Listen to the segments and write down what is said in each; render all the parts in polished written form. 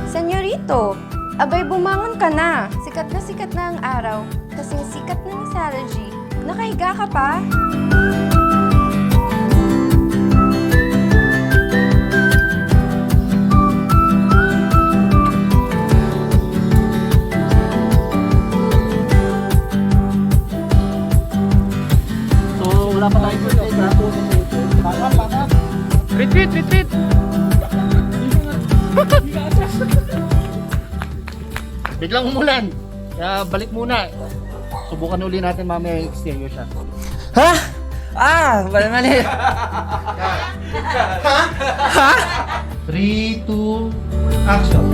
Senyorito, abay bumangon ka na. Sikat na ang araw. Kasing sikat na ni Sarah G. Nakahiga ka pa? So, wala pa tayong birthday. Pakap. Retreat! Biglang umulan. Kaya balik muna. Subukan uli natin mamaya yung exterior shot. Ha? Mali. 3, 2, action.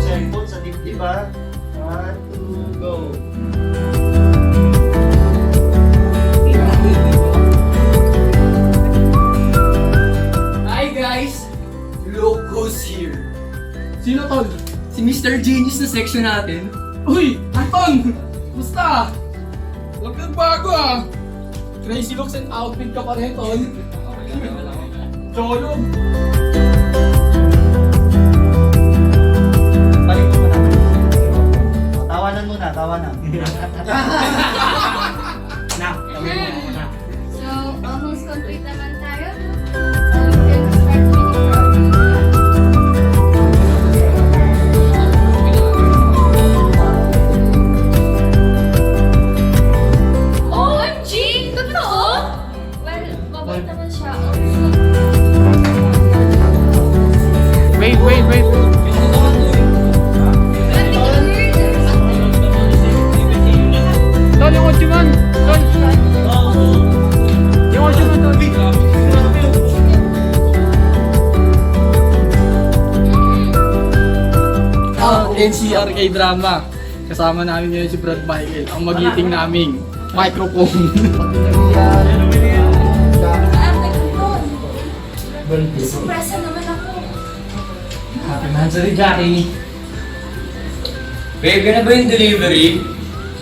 Cellphone sa dibdib ha. 1, 2, go. Hi guys! Look who's here! Sino tol? Si Mr. Genius na section natin. Uy! Anton! Musta? Huwag kang bago ah! Crazy looks and outfit ka pa rin tol. Cholo! Balik mo muna. Tawanan muna, tawanan. So, almost complete naman tayo. We can start winning. OMG! Totoo? Well, mabait naman siya. Wait. Tol, yung Ojuman! Tol! Yung Ojuman, Tol! NCR K-drama. Kasama namin ngayon si Brad Michael, ang magiting naming microphone. Surpresa naman ako. Happy Mansari, Jackie! Babe, na ba yung delivery?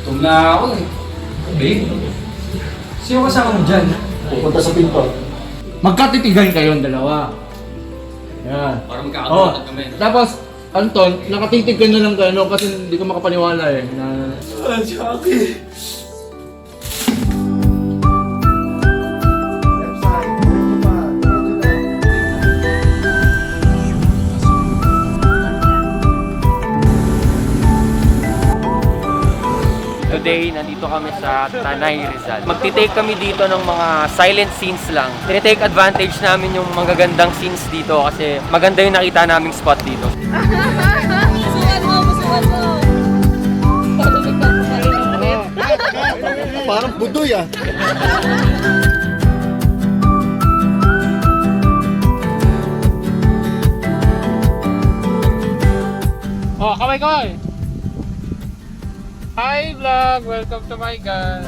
Tum na ako eh. Babe? Sino kasama mo dyan? Pupunta sa pinto. Magkatitigan kayong dalawa. Yan. Para magkakatawa kami. Tapos, Anton, nakatitig ka na lang kayo kasi hindi ka makapaniwala eh. Jackie! Left side, medyo pa. Today, nandito kami sa Tanay Rizal. Magti-take kami dito ng mga silent scenes lang. Tinitake advantage namin yung magagandang scenes dito kasi maganda yung nakita naming spot dito. Parang budoy ah. Oh, kaway! Hi vlog! Welcome to my guys!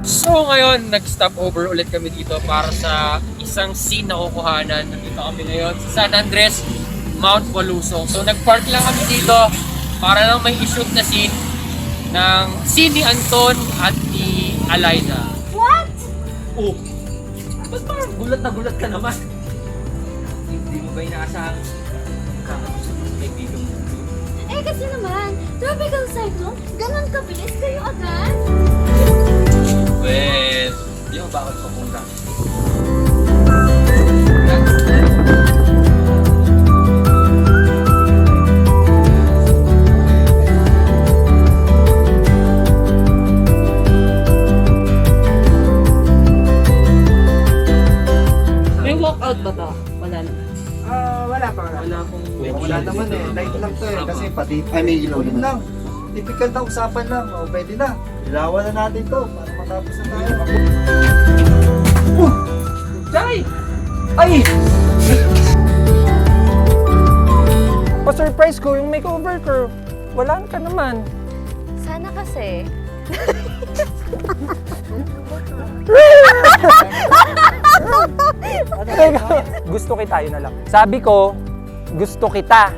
So ngayon, nag-stop over ulit kami dito para sa isang scene na kukuhanan. Nandito kami ngayon sa San Andres, Mount Waluso. So nag-park lang kami dito para lang may i-shoot na scene ng scene ni Anton at ni Alayna. What? Oh! Ba't parang gulat na gulat ka naman? Hindi mo ba inaasahan kakausap mo sa kaibigan mo? Eh kasi naman, tropical cyclone, ganun kabilis kayo agad. Well, di mo ba ako papunta? May walkout ba to? Wala na. Wala pa. Wala naman eh. Light lang to eh. Kasi pati may ilaw naman. Lang. Typical na usapan lang. O, pwede na. Ilawan na natin to para matapos na tayo. Jai! Ay! Pa-surprise ko yung makeover ko. Wala ka naman. Sana kasi Gusto kita, yun na lang. Sabi ko, gusto kita.